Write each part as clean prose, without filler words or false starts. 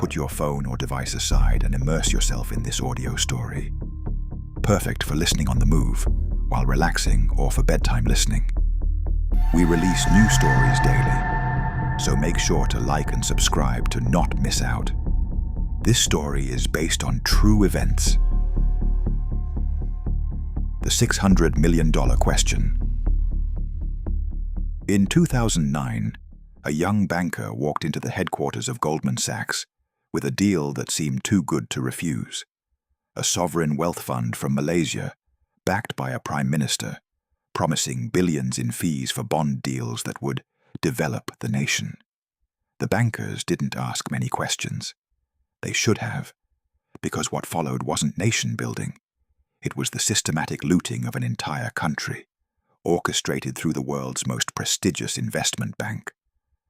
put your phone or device aside and immerse yourself in this audio story. Perfect for listening on the move, while relaxing, or for bedtime listening. We release new stories daily, so make sure to like and subscribe to not miss out. This story is based on true events. The $600 million question. In 2009, a young banker walked into the headquarters of Goldman Sachs with a deal that seemed too good to refuse. A sovereign wealth fund from Malaysia, backed by a prime minister, promising billions in fees for bond deals that would develop the nation. The bankers didn't ask many questions. They should have, because what followed wasn't nation-building. It was the systematic looting of an entire country, orchestrated through the world's most prestigious investment bank.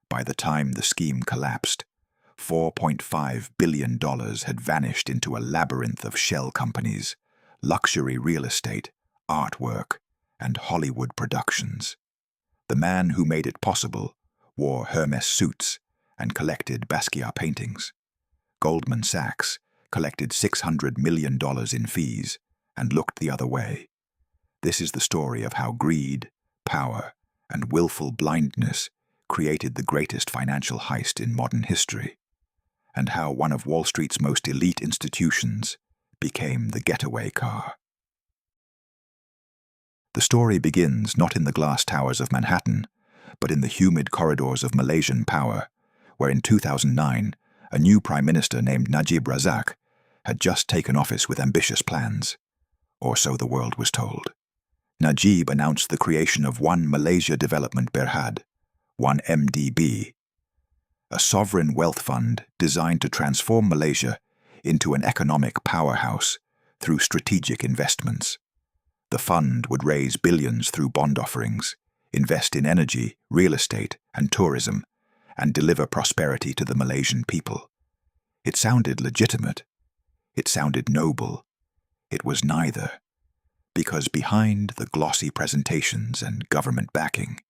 By the time the scheme collapsed, $4.5 billion had vanished into a labyrinth of shell companies, luxury real estate, artwork, and Hollywood productions. The man who made it possible wore Hermes suits and collected Basquiat paintings. Goldman Sachs collected $600 million in fees and looked the other way. This is the story of how greed, power, and willful blindness created the greatest financial heist in modern history, and how one of Wall Street's most elite institutions became the getaway car. The story begins not in the glass towers of Manhattan, but in the humid corridors of Malaysian power, where in 2009, a new prime minister named Najib Razak had just taken office with ambitious plans, or so the world was told. Najib announced the creation of One Malaysia Development Berhad, 1MDB, a sovereign wealth fund designed to transform Malaysia into an economic powerhouse through strategic investments. The fund would raise billions through bond offerings, invest in energy, real estate, and tourism, and deliver prosperity to the Malaysian people. It sounded legitimate. It sounded noble. It was neither, because behind the glossy presentations and government backing,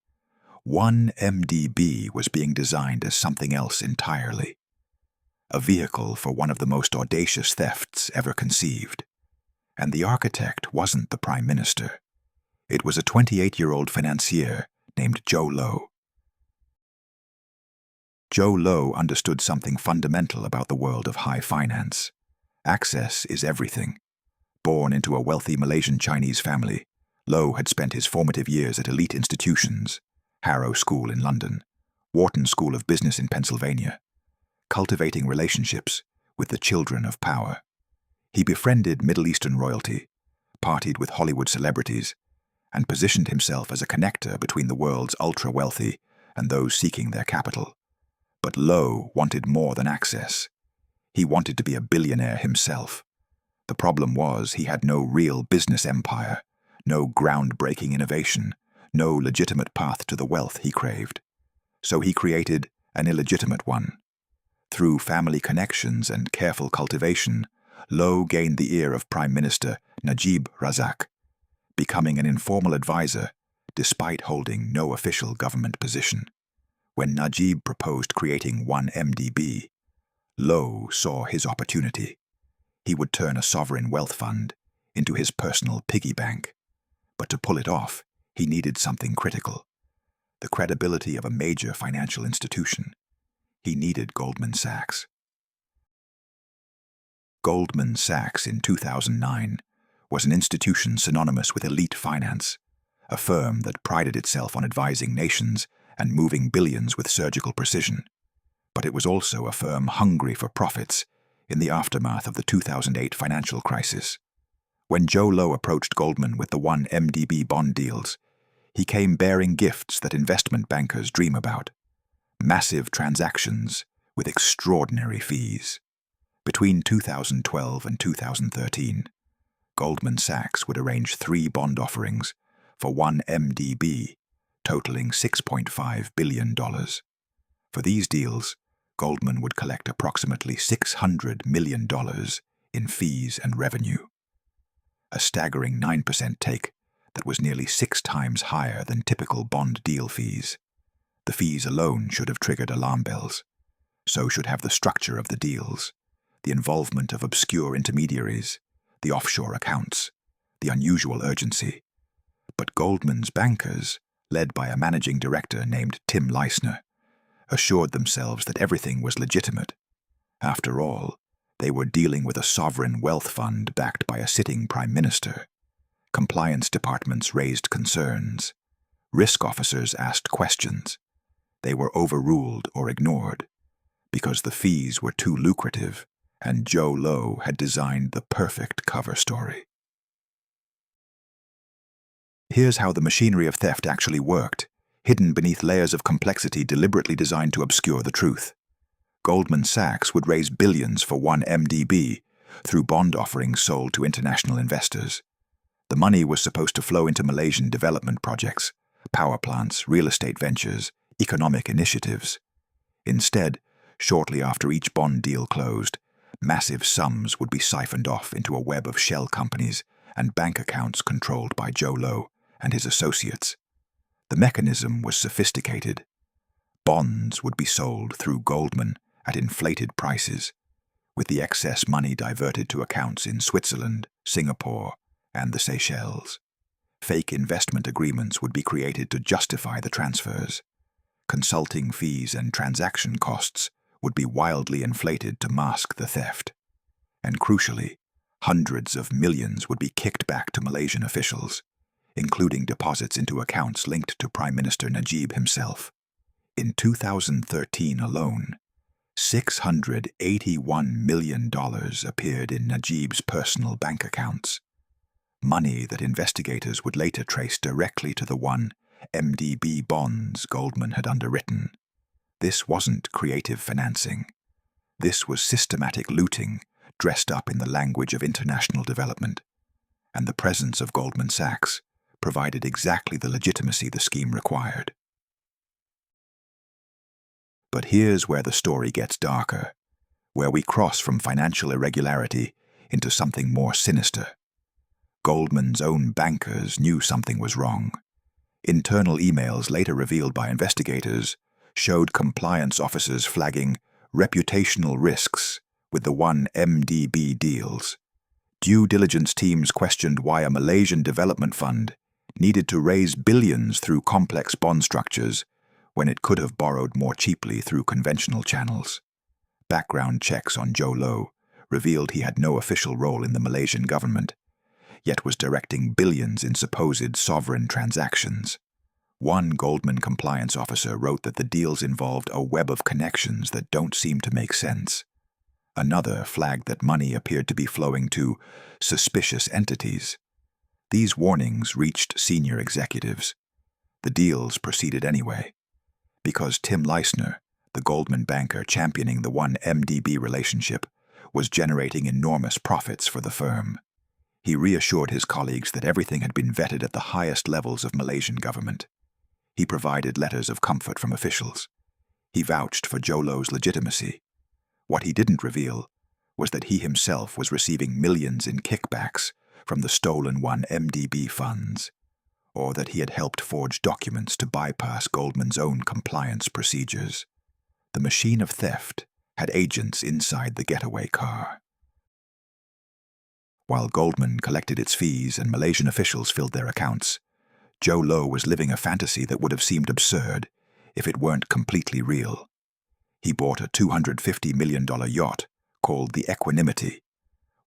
1MDB was being designed as something else entirely. A vehicle for one of the most audacious thefts ever conceived. And the architect wasn't the prime minister. It was a 28-year-old financier named Jho Low. Jho Low understood something fundamental about the world of high finance. Access is everything. Born into a wealthy Malaysian Chinese family, Low had spent his formative years at elite institutions, Harrow School in London, Wharton School of Business in Pennsylvania, cultivating relationships with the children of power. He befriended Middle Eastern royalty, partied with Hollywood celebrities, and positioned himself as a connector between the world's ultra-wealthy and those seeking their capital. But Low wanted more than access. He wanted to be a billionaire himself. The problem was he had no real business empire, no groundbreaking innovation, no legitimate path to the wealth he craved. So he created an illegitimate one. Through family connections and careful cultivation, Low gained the ear of Prime Minister Najib Razak, becoming an informal advisor despite holding no official government position. When Najib proposed creating 1MDB, Low saw his opportunity. He would turn a sovereign wealth fund into his personal piggy bank. But to pull it off, he needed something critical: the credibility of a major financial institution. He needed Goldman Sachs. Goldman Sachs in 2009 was an institution synonymous with elite finance, a firm that prided itself on advising nations and moving billions with surgical precision. But it was also a firm hungry for profits in the aftermath of the 2008 financial crisis. When Jho Low approached Goldman with the 1MDB bond deals, he came bearing gifts that investment bankers dream about: massive transactions with extraordinary fees. Between 2012 and 2013, Goldman Sachs would arrange 3 bond offerings for 1MDB, totaling $6.5 billion. For these deals, Goldman would collect approximately $600 million in fees and revenue, a staggering 9% take that was nearly 6 times higher than typical bond deal fees. The fees alone should have triggered alarm bells. So should have the structure of the deals, the involvement of obscure intermediaries, the offshore accounts, the unusual urgency. But Goldman's bankers, led by a managing director named Tim Leissner, assured themselves that everything was legitimate. After all, they were dealing with a sovereign wealth fund backed by a sitting prime minister. Compliance departments raised concerns. Risk officers asked questions. They were overruled or ignored because the fees were too lucrative, and Jho Low had designed the perfect cover story. Here's how the machinery of theft actually worked, hidden beneath layers of complexity deliberately designed to obscure the truth. Goldman Sachs would raise billions for one MDB through bond offerings sold to international investors. The money was supposed to flow into Malaysian development projects, power plants, real estate ventures, economic initiatives. Instead, shortly after each bond deal closed, massive sums would be siphoned off into a web of shell companies and bank accounts controlled by Jho Low and his associates. The mechanism was sophisticated. Bonds would be sold through Goldman at inflated prices, with the excess money diverted to accounts in Switzerland, Singapore, and the Seychelles. Fake investment agreements would be created to justify the transfers. Consulting fees and transaction costs would be wildly inflated to mask the theft. And crucially, hundreds of millions would be kicked back to Malaysian officials, including deposits into accounts linked to Prime Minister Najib himself. In 2013 alone, $681 million appeared in Najib's personal bank accounts, money that investigators would later trace directly to the one MDB bonds Goldman had underwritten. This wasn't creative financing. This was systematic looting dressed up in the language of international development, and the presence of Goldman Sachs provided exactly the legitimacy the scheme required. But here's where the story gets darker, where we cross from financial irregularity into something more sinister. Goldman's own bankers knew something was wrong. Internal emails later revealed by investigators showed compliance officers flagging reputational risks with the one MDB deals. Due diligence teams questioned why a Malaysian development fund needed to raise billions through complex bond structures when it could have borrowed more cheaply through conventional channels. Background checks on Jho Low revealed he had no official role in the Malaysian government, yet was directing billions in supposed sovereign transactions. One Goldman compliance officer wrote that the deals involved a web of connections that don't seem to make sense. Another flagged that money appeared to be flowing to suspicious entities. These warnings reached senior executives. The deals proceeded anyway, because Tim Leissner, the Goldman banker championing the one MDB relationship, was generating enormous profits for the firm. He reassured his colleagues that everything had been vetted at the highest levels of Malaysian government. He provided letters of comfort from officials. He vouched for Jho Low's legitimacy. What he didn't reveal was that he himself was receiving millions in kickbacks from the stolen one MDB funds, or that he had helped forge documents to bypass Goldman's own compliance procedures. The machine of theft had agents inside the getaway car. While Goldman collected its fees and Malaysian officials filled their accounts, Jho Low was living a fantasy that would have seemed absurd if it weren't completely real. He bought a $250 million yacht called the Equanimity,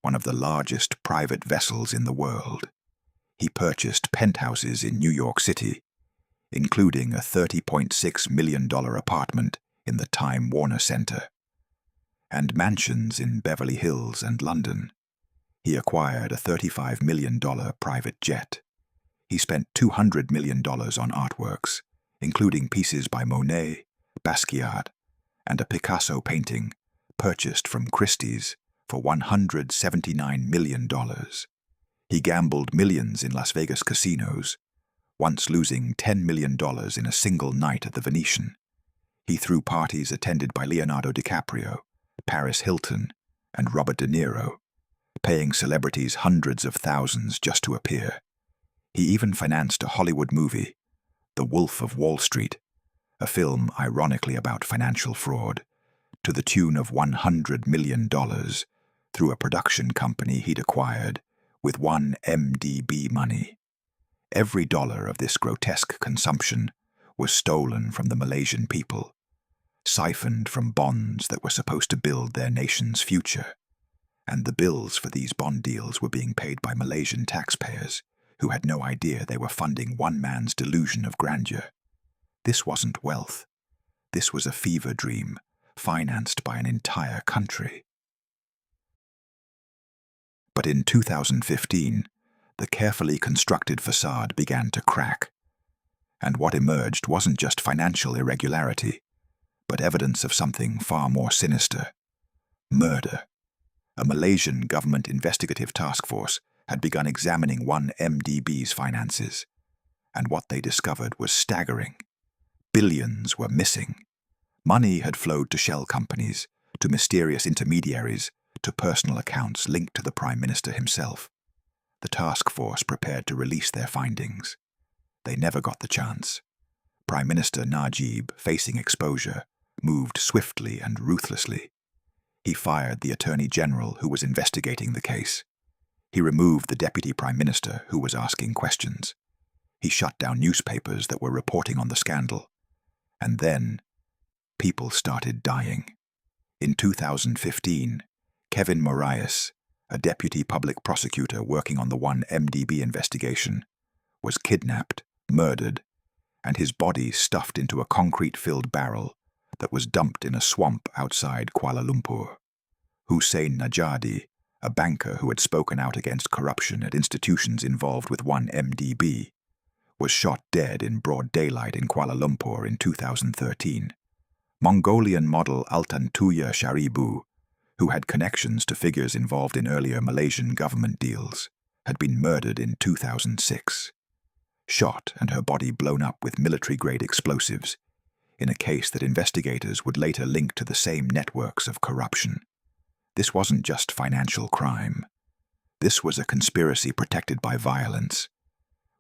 one of the largest private vessels in the world. He purchased penthouses in New York City, including a $30.6 million apartment in the Time Warner Center, and mansions in Beverly Hills and London. He acquired a $35 million private jet. He spent $200 million on artworks, including pieces by Monet, Basquiat, and a Picasso painting purchased from Christie's for $179 million. He gambled millions in Las Vegas casinos, once losing $10 million in a single night at the Venetian. He threw parties attended by Leonardo DiCaprio, Paris Hilton, and Robert De Niro, paying celebrities hundreds of thousands just to appear. He even financed a Hollywood movie, The Wolf of Wall Street, a film ironically about financial fraud, to the tune of $100 million through a production company he'd acquired with 1 MDB money. Every dollar of this grotesque consumption was stolen from the Malaysian people, siphoned from bonds that were supposed to build their nation's future. And the bills for these bond deals were being paid by Malaysian taxpayers who had no idea they were funding one man's delusion of grandeur. This wasn't wealth. This was a fever dream financed by an entire country. But in 2015, the carefully constructed facade began to crack. And what emerged wasn't just financial irregularity, but evidence of something far more sinister: murder. A Malaysian government investigative task force had begun examining 1 MDB's finances, and what they discovered was staggering. Billions were missing. Money had flowed to shell companies, to mysterious intermediaries, to personal accounts linked to the Prime Minister himself. The task force prepared to release their findings. They never got the chance. Prime Minister Najib, facing exposure, moved swiftly and ruthlessly. He fired the Attorney General who was investigating the case. He removed the Deputy Prime Minister who was asking questions. He shut down newspapers that were reporting on the scandal. And then, people started dying. In 2015, Kevin Moraes, a deputy public prosecutor working on the 1 MDB investigation, was kidnapped, murdered, and his body stuffed into a concrete-filled barrel that was dumped in a swamp outside Kuala Lumpur. Hussein Najadi, a banker who had spoken out against corruption at institutions involved with 1 MDB, was shot dead in broad daylight in Kuala Lumpur in 2013. Mongolian model Altantuya Sharibu, who had connections to figures involved in earlier Malaysian government deals, had been murdered in 2006. Shot and her body blown up with military-grade explosives, in a case that investigators would later link to the same networks of corruption. This wasn't just financial crime. This was a conspiracy protected by violence,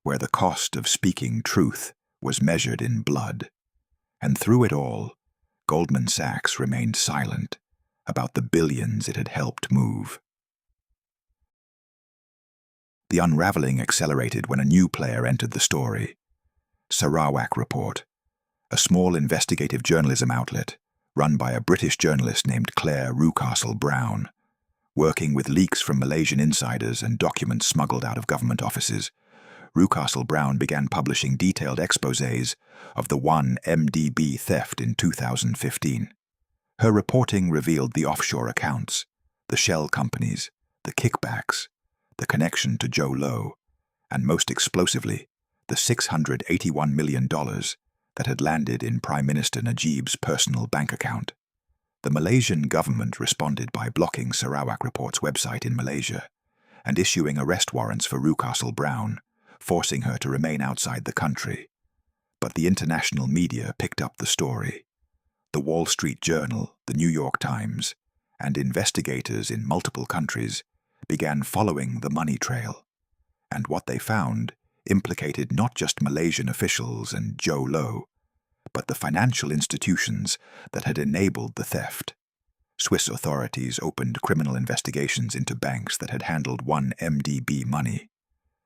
where the cost of speaking truth was measured in blood. And through it all, Goldman Sachs remained silent about the billions it had helped move. The unraveling accelerated when a new player entered the story. Sarawak Report, a small investigative journalism outlet run by a British journalist named Claire Rucastle-Brown. Working with leaks from Malaysian insiders and documents smuggled out of government offices, Rucastle-Brown began publishing detailed exposés of the 1 MDB theft in 2015. Her reporting revealed the offshore accounts, the shell companies, the kickbacks, the connection to Jho Low, and most explosively, the $681 million that had landed in Prime Minister Najib's personal bank account. The Malaysian government responded by blocking Sarawak Report's website in Malaysia and issuing arrest warrants for Rucastle-Brown, forcing her to remain outside the country. But the international media picked up the story. The Wall Street Journal, the New York Times, and investigators in multiple countries began following the money trail. And what they found implicated not just Malaysian officials and Jho Low, but the financial institutions that had enabled the theft. Swiss authorities opened criminal investigations into banks that had handled 1 MDB money.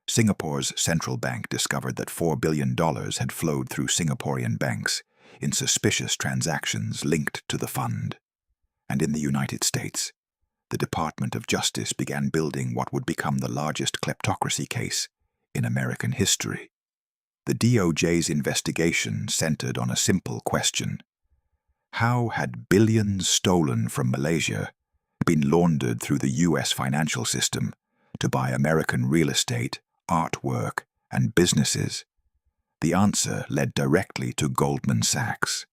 Singapore's central bank discovered that $4 billion had flowed through Singaporean banks in suspicious transactions linked to the fund. And in the United States, the Department of Justice began building what would become the largest kleptocracy case in American history. The DOJ's investigation centered on a simple question: how had billions stolen from Malaysia been laundered through the US financial system to buy American real estate, artwork, and businesses? The answer led directly to Goldman Sachs.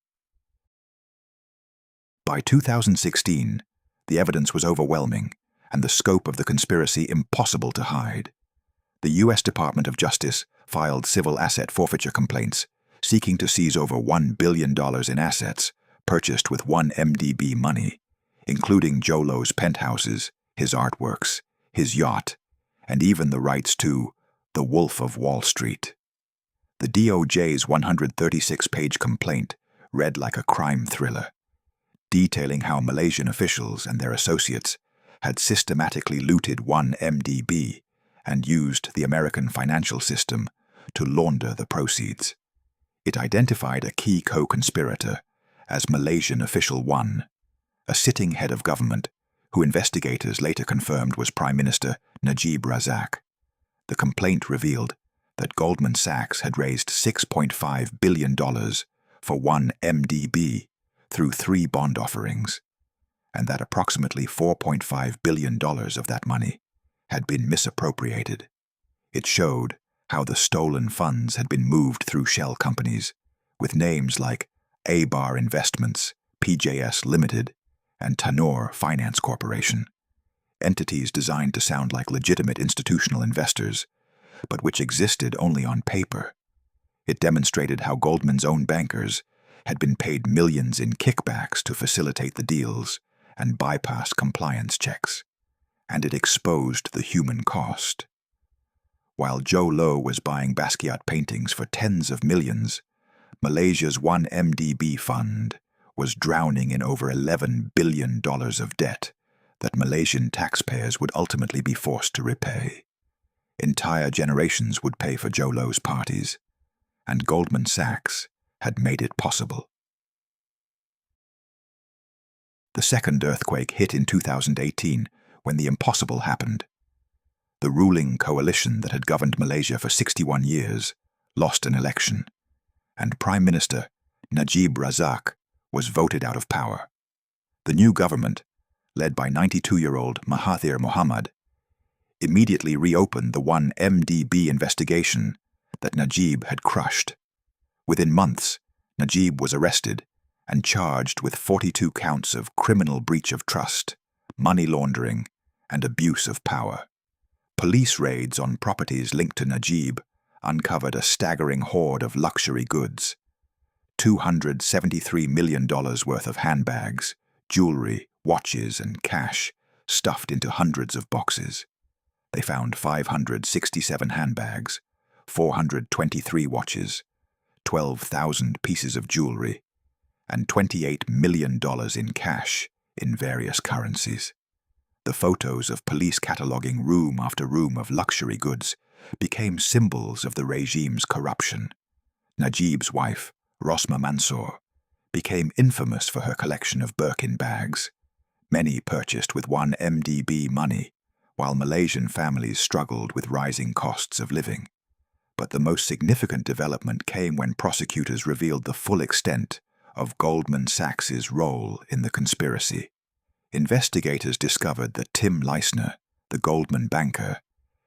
By 2016, the evidence was overwhelming and the scope of the conspiracy impossible to hide. The U.S. Department of Justice filed civil asset forfeiture complaints seeking to seize over $1 billion in assets purchased with 1 MDB money, including Jho Low's penthouses, his artworks, his yacht, and even the rights to The Wolf of Wall Street. The DOJ's 136-page complaint read like a crime thriller, detailing how Malaysian officials and their associates had systematically looted 1MDB and used the American financial system to launder the proceeds. It identified a key co-conspirator as Malaysian Official 1, a sitting head of government who investigators later confirmed was Prime Minister Najib Razak. The complaint revealed that Goldman Sachs had raised $6.5 billion for 1MDB through 3 bond offerings, and that approximately $4.5 billion of that money had been misappropriated. It showed how the stolen funds had been moved through shell companies with names like A-Bar Investments, PJS Limited, and Tanur Finance Corporation, entities designed to sound like legitimate institutional investors, but which existed only on paper. It demonstrated how Goldman's own bankers had been paid millions in kickbacks to facilitate the deals and bypass compliance checks, and it exposed the human cost. While Jho Low was buying Basquiat paintings for tens of millions, Malaysia's 1MDB fund was drowning in over $11 billion of debt that Malaysian taxpayers would ultimately be forced to repay. Entire generations would pay for Jho Low's parties, and Goldman Sachs had made it possible. The second earthquake hit in 2018 when the impossible happened. The ruling coalition that had governed Malaysia for 61 years lost an election, and Prime Minister Najib Razak was voted out of power. The new government, led by 92-year-old Mahathir Mohamad, immediately reopened the 1MDB investigation that Najib had crushed. Within months, Najib was arrested and charged with 42 counts of criminal breach of trust, money laundering, and abuse of power. Police raids on properties linked to Najib uncovered a staggering hoard of luxury goods: $273 million worth of handbags, jewelry, watches, and cash stuffed into hundreds of boxes. They found 567 handbags, 423 watches, 12,000 pieces of jewelry, and $28 million in cash in various currencies. The photos of police cataloguing room after room of luxury goods became symbols of the regime's corruption. Najib's wife, Rosma Mansour, became infamous for her collection of Birkin bags, many purchased with 1MDB money, while Malaysian families struggled with rising costs of living. But the most significant development came when prosecutors revealed the full extent of Goldman Sachs's role in the conspiracy. Investigators discovered that Tim Leissner, the Goldman banker,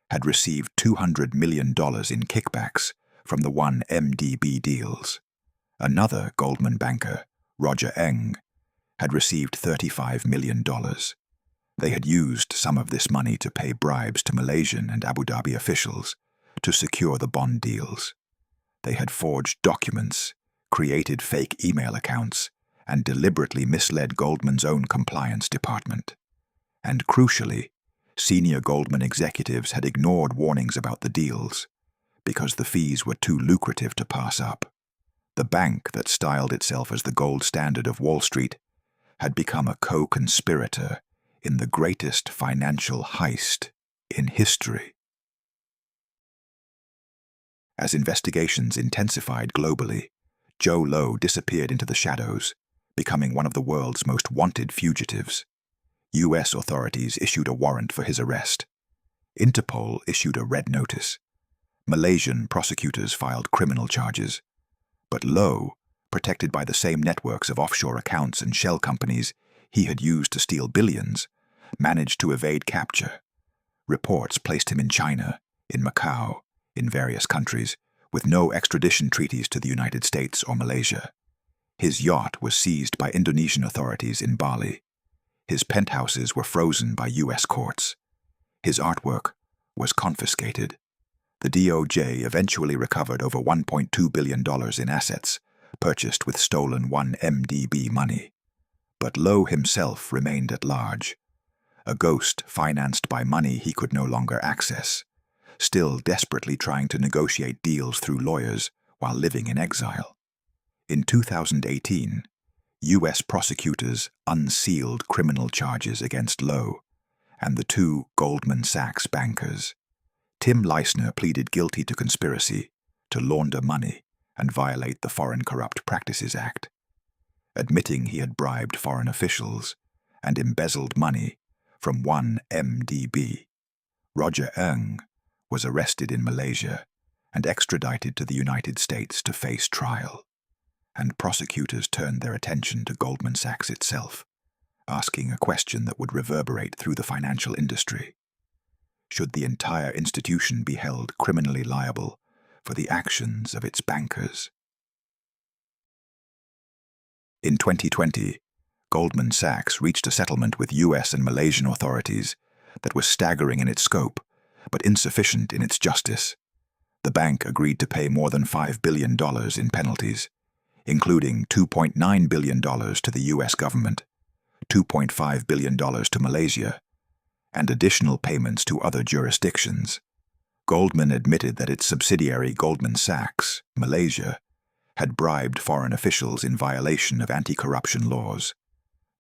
had received $200 million in kickbacks from the 1MDB deals. Another Goldman banker, Roger Eng, had received $35 million. They had used some of this money to pay bribes to Malaysian and Abu Dhabi officials to secure the bond deals. They had forged documents, created fake email accounts, and deliberately misled Goldman's own compliance department. And crucially, senior Goldman executives had ignored warnings about the deals because the fees were too lucrative to pass up. The bank that styled itself as the gold standard of Wall Street had become a co-conspirator in the greatest financial heist in history. As investigations intensified globally, Jho Low disappeared into the shadows, becoming one of the world's most wanted fugitives. U.S. authorities issued a warrant for his arrest. Interpol issued a red notice. Malaysian prosecutors filed criminal charges. But Low, protected by the same networks of offshore accounts and shell companies he had used to steal billions, managed to evade capture. Reports placed him in China, in Macau, in various countries, with no extradition treaties to the United States or Malaysia. His yacht was seized by Indonesian authorities in Bali. His penthouses were frozen by U.S. courts. His artwork was confiscated. The DOJ eventually recovered over $1.2 billion in assets purchased with stolen 1MDB money. But Low himself remained at large, a ghost financed by money he could no longer access, still desperately trying to negotiate deals through lawyers while living in exile. In 2018, U.S. prosecutors unsealed criminal charges against Low and the two Goldman Sachs bankers. Tim Leissner pleaded guilty to conspiracy to launder money and violate the Foreign Corrupt Practices Act, admitting he had bribed foreign officials and embezzled money from 1MDB. Roger Ng was arrested in Malaysia and extradited to the United States to face trial, and prosecutors turned their attention to Goldman Sachs itself, asking a question that would reverberate through the financial industry. Should the entire institution be held criminally liable for the actions of its bankers? In 2020, Goldman Sachs reached a settlement with US and Malaysian authorities that was staggering in its scope, but insufficient in its justice. The bank agreed to pay more than $5 billion in penalties, including $2.9 billion to the US government, $2.5 billion to Malaysia, and additional payments to other jurisdictions. Goldman admitted that its subsidiary Goldman Sachs, Malaysia, had bribed foreign officials in violation of anti-corruption laws.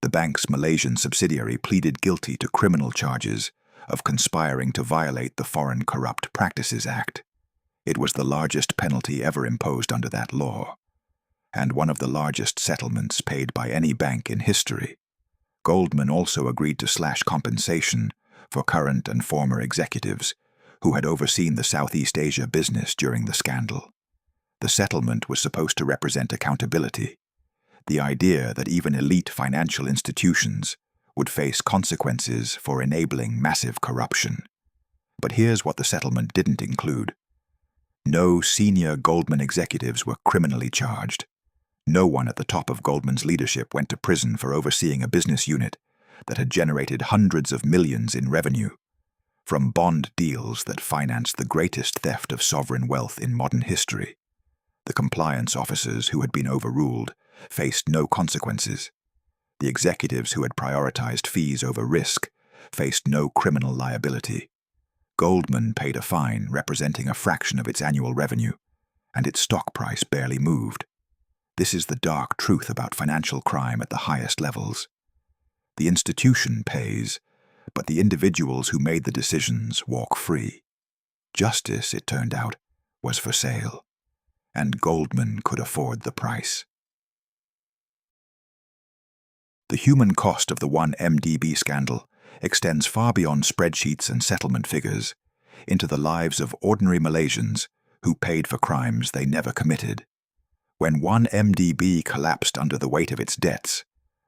The bank's Malaysian subsidiary pleaded guilty to criminal charges of conspiring to violate the Foreign Corrupt Practices Act. It was the largest penalty ever imposed under that law, and one of the largest settlements paid by any bank in history. Goldman also agreed to slash compensation for current and former executives who had overseen the Southeast Asia business during the scandal. The settlement was supposed to represent accountability, the idea that even elite financial institutions would face consequences for enabling massive corruption. But here's what the settlement didn't include. No senior Goldman executives were criminally charged. No one at the top of Goldman's leadership went to prison for overseeing a business unit that had generated hundreds of millions in revenue, from bond deals that financed the greatest theft of sovereign wealth in modern history. The compliance officers who had been overruled faced no consequences. The executives who had prioritized fees over risk faced no criminal liability. Goldman paid a fine representing a fraction of its annual revenue, and its stock price barely moved. This is the dark truth about financial crime at the highest levels. The institution pays, but the individuals who made the decisions walk free. Justice, it turned out, was for sale, and Goldman could afford the price. The human cost of the 1MDB scandal extends far beyond spreadsheets and settlement figures into the lives of ordinary Malaysians who paid for crimes they never committed. When 1MDB collapsed under the weight of its debts,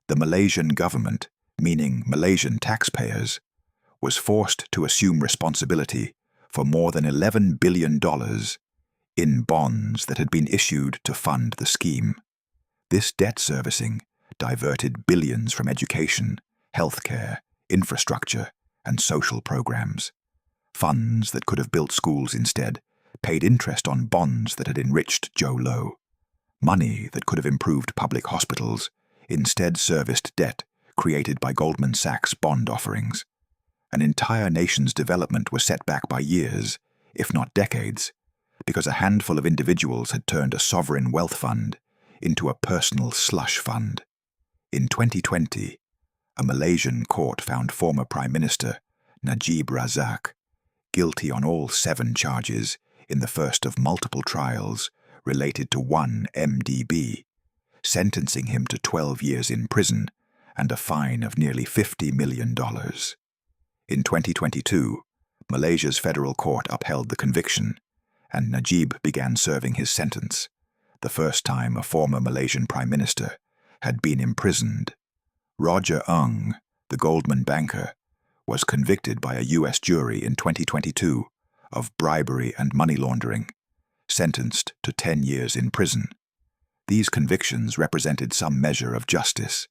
the Malaysian government, meaning Malaysian taxpayers, was forced to assume responsibility for more than $11 billion in bonds that had been issued to fund the scheme. This debt servicing diverted billions from education, healthcare, infrastructure, and social programs. Funds that could have built schools instead paid interest on bonds that had enriched Jho Low. Money that could have improved public hospitals instead serviced debt created by Goldman Sachs bond offerings. An entire nation's development was set back by years, if not decades, because a handful of individuals had turned a sovereign wealth fund into a personal slush fund. In 2020, a Malaysian court found former Prime Minister Najib Razak guilty on all 7 charges in the first of multiple trials related to 1MDB, sentencing him to 12 years in prison and a fine of nearly $50 million. In 2022, Malaysia's federal court upheld the conviction, and Najib began serving his sentence, the first time a former Malaysian prime minister had been imprisoned. Roger Ng, the Goldman banker, was convicted by a U.S. jury in 2022 of bribery and money laundering, sentenced to 10 years in prison. These convictions represented some measure of justice,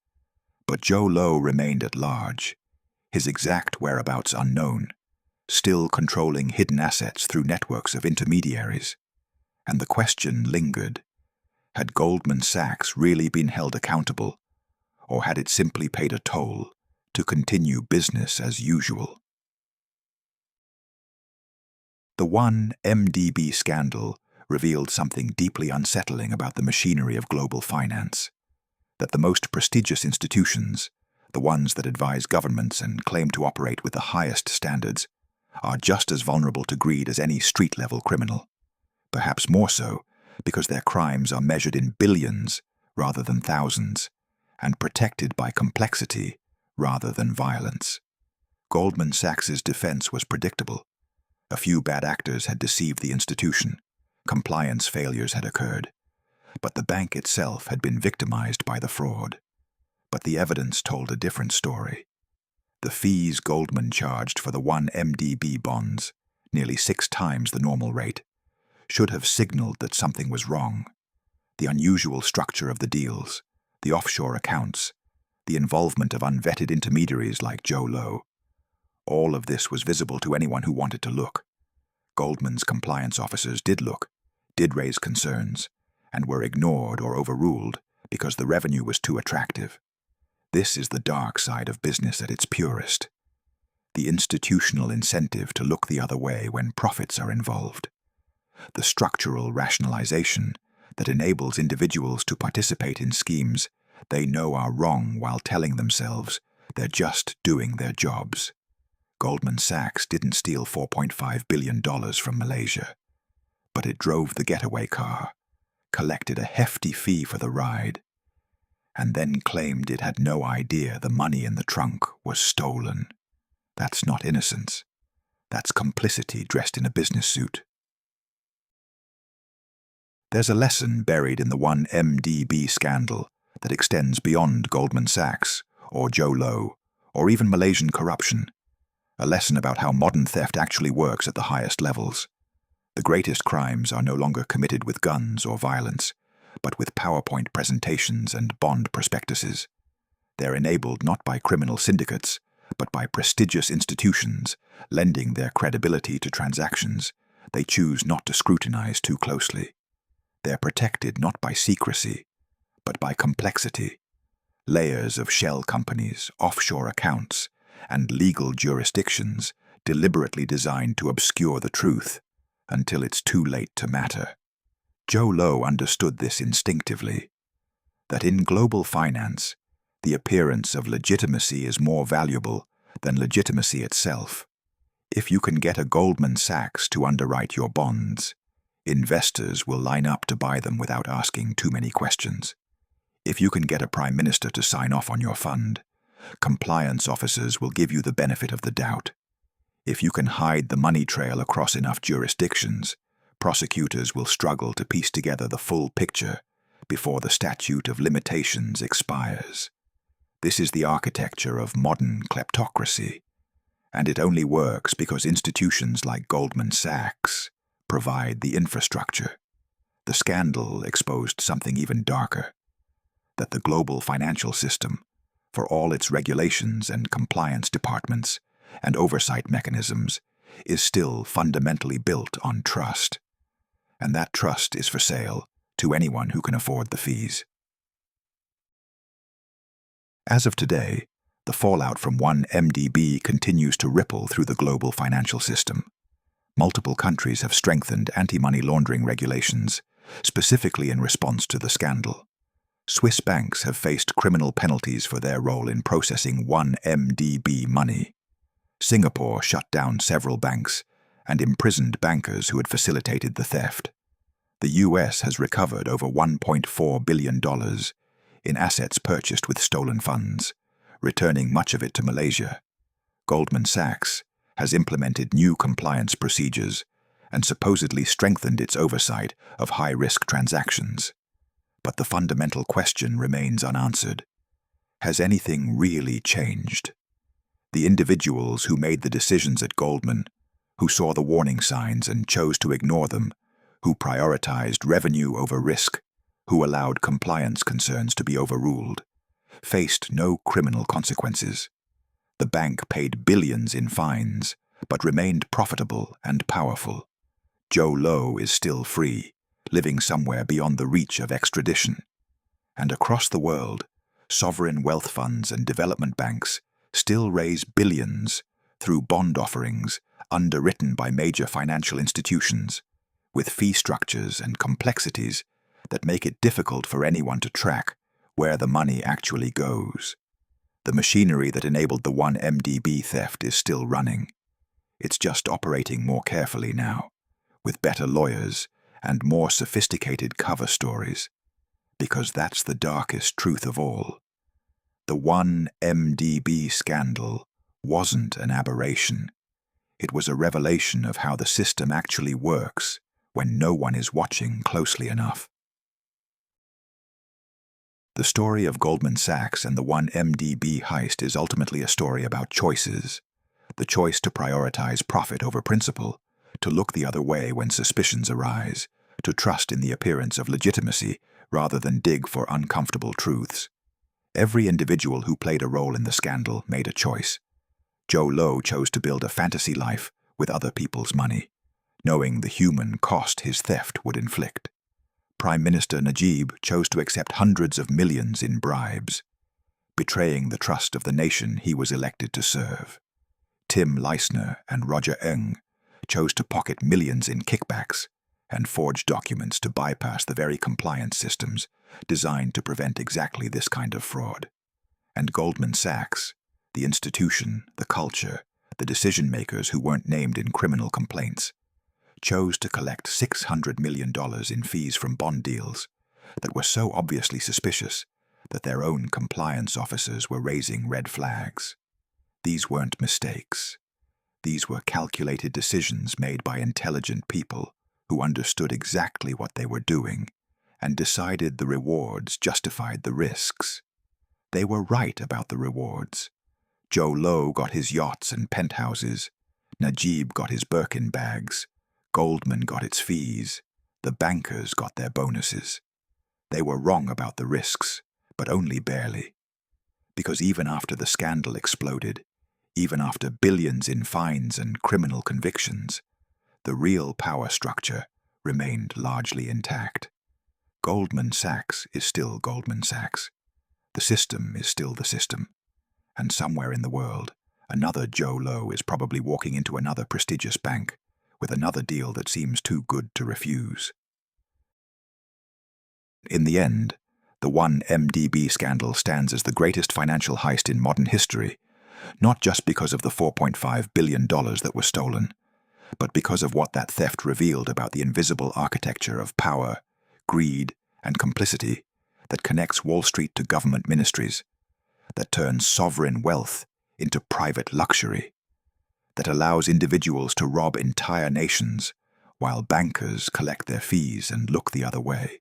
but Jho Low remained at large, his exact whereabouts unknown, still controlling hidden assets through networks of intermediaries. And the question lingered: had Goldman Sachs really been held accountable, or had it simply paid a toll to continue business as usual? The 1MDB scandal revealed something deeply unsettling about the machinery of global finance. that the most prestigious institutions, the ones that advise governments and claim to operate with the highest standards, are just as vulnerable to greed as any street-level criminal. Perhaps more so, because their crimes are measured in billions rather than thousands, and protected by complexity rather than violence. Goldman Sachs's defense was predictable. A few bad actors had deceived the institution. Compliance failures had occurred. But the bank itself had been victimized by the fraud. But the evidence told a different story. The fees Goldman charged for the 1 MDB bonds, nearly 6 times the normal rate, should have signaled that something was wrong. The unusual structure of the deals, the offshore accounts, the involvement of unvetted intermediaries like Jho Low, all of this was visible to anyone who wanted to look. Goldman's compliance officers did look, did raise concerns, and were ignored or overruled because the revenue was too attractive. This is the dark side of business at its purest. The institutional incentive to look the other way when profits are involved. The structural rationalization that enables individuals to participate in schemes they know are wrong while telling themselves they're just doing their jobs. Goldman Sachs didn't steal $4.5 billion from Malaysia, but it drove the getaway car, collected a hefty fee for the ride, and then claimed it had no idea the money in the trunk was stolen. That's not innocence. That's complicity dressed in a business suit. There's a lesson buried in the 1 MDB scandal that extends beyond Goldman Sachs, or Jho Low, or even Malaysian corruption. A lesson about how modern theft actually works at the highest levels. The greatest crimes are no longer committed with guns or violence, but with PowerPoint presentations and bond prospectuses. They're enabled not by criminal syndicates, but by prestigious institutions lending their credibility to transactions they choose not to scrutinize too closely. They're protected not by secrecy, but by complexity. Layers of shell companies, offshore accounts, and legal jurisdictions deliberately designed to obscure the truth until it's too late to matter. Jho Low understood this instinctively, that in global finance, the appearance of legitimacy is more valuable than legitimacy itself. If you can get a Goldman Sachs to underwrite your bonds, investors will line up to buy them without asking too many questions. If you can get a prime minister to sign off on your fund, compliance officers will give you the benefit of the doubt. If you can hide the money trail across enough jurisdictions, prosecutors will struggle to piece together the full picture before the statute of limitations expires. This is the architecture of modern kleptocracy, and it only works because institutions like Goldman Sachs provide the infrastructure. The scandal exposed something even darker, that the global financial system, for all its regulations and compliance departments and oversight mechanisms, is still fundamentally built on trust. And that trust is for sale to anyone who can afford the fees. As of today, the fallout from 1 MDB continues to ripple through the global financial system. Multiple countries have strengthened anti-money laundering regulations, specifically in response to the scandal. Swiss banks have faced criminal penalties for their role in processing 1 MDB money. Singapore shut down several banks and imprisoned bankers who had facilitated the theft. The US has recovered over $1.4 billion in assets purchased with stolen funds, returning much of it to Malaysia. Goldman Sachs has implemented new compliance procedures and supposedly strengthened its oversight of high-risk transactions. But the fundamental question remains unanswered. Has anything really changed? The individuals who made the decisions at Goldman, who saw the warning signs and chose to ignore them, who prioritized revenue over risk, who allowed compliance concerns to be overruled, faced no criminal consequences. The bank paid billions in fines, but remained profitable and powerful. Jho Low is still free, living somewhere beyond the reach of extradition. And across the world, sovereign wealth funds and development banks still raise billions through bond offerings underwritten by major financial institutions, with fee structures and complexities that make it difficult for anyone to track where the money actually goes. The machinery that enabled the 1MDB theft is still running. It's just operating more carefully now, with better lawyers and more sophisticated cover stories. Because that's the darkest truth of all. The 1MDB scandal wasn't an aberration. It was a revelation of how the system actually works when no one is watching closely enough. The story of Goldman Sachs and the 1MDB heist is ultimately a story about choices. The choice to prioritize profit over principle, to look the other way when suspicions arise, to trust in the appearance of legitimacy rather than dig for uncomfortable truths. Every individual who played a role in the scandal made a choice. Jho Low chose to build a fantasy life with other people's money, knowing the human cost his theft would inflict. Prime Minister Najib chose to accept hundreds of millions in bribes, betraying the trust of the nation he was elected to serve. Tim Leissner and Roger Ng chose to pocket millions in kickbacks and forge documents to bypass the very compliance systems designed to prevent exactly this kind of fraud. And Goldman Sachs, the institution, the culture, the decision-makers who weren't named in criminal complaints, chose to collect $600 million in fees from bond deals that were so obviously suspicious that their own compliance officers were raising red flags. These weren't mistakes. These were calculated decisions made by intelligent people who understood exactly what they were doing and decided the rewards justified the risks. They were right about the rewards. Jho Low got his yachts and penthouses. Najib got his Birkin bags. Goldman got its fees. The bankers got their bonuses. They were wrong about the risks, but only barely. Because even after the scandal exploded, even after billions in fines and criminal convictions, the real power structure remained largely intact. Goldman Sachs is still Goldman Sachs. The system is still the system. And somewhere in the world, another Jho Low is probably walking into another prestigious bank with another deal that seems too good to refuse. In the end, the 1MDB scandal stands as the greatest financial heist in modern history, not just because of the $4.5 billion that was stolen, but because of what that theft revealed about the invisible architecture of power, greed, and complicity that connects Wall Street to government ministries, that turns sovereign wealth into private luxury, that allows individuals to rob entire nations while bankers collect their fees and look the other way.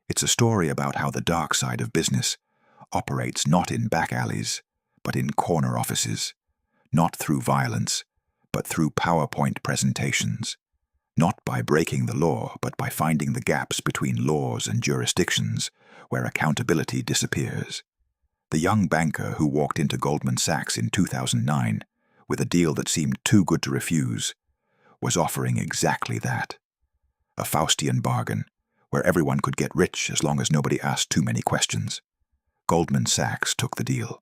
It's a story about how the dark side of business operates not in back alleys, but in corner offices, not through violence, but through PowerPoint presentations, not by breaking the law, but by finding the gaps between laws and jurisdictions where accountability disappears. The young banker who walked into Goldman Sachs in 2009 with a deal that seemed too good to refuse was offering exactly that. A Faustian bargain where everyone could get rich as long as nobody asked too many questions. Goldman Sachs took the deal.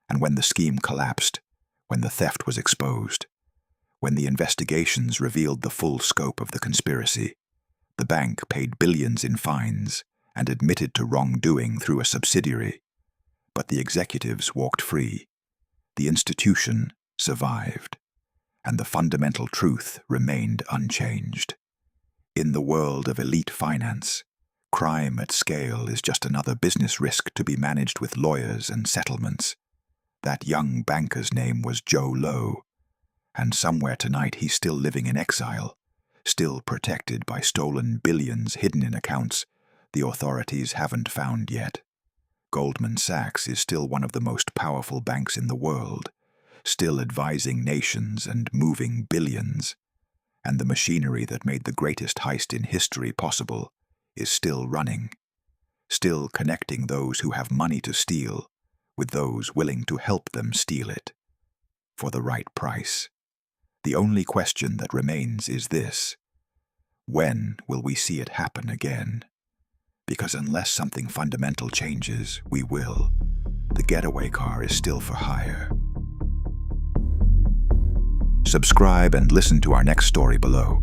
And when the scheme collapsed, when the theft was exposed, when the investigations revealed the full scope of the conspiracy, the bank paid billions in fines and admitted to wrongdoing through a subsidiary. But the executives walked free. The institution survived, and the fundamental truth remained unchanged. In the world of elite finance, crime at scale is just another business risk to be managed with lawyers and settlements. That young banker's name was Jho Low, and somewhere tonight he's still living in exile, still protected by stolen billions hidden in accounts the authorities haven't found yet. Goldman Sachs is still one of the most powerful banks in the world, still advising nations and moving billions. And the machinery that made the greatest heist in history possible is still running, still connecting those who have money to steal with those willing to help them steal it for the right price. The only question that remains is this: when will we see it happen again? Because unless something fundamental changes, we will. The getaway car is still for hire. Subscribe and listen to our next story below.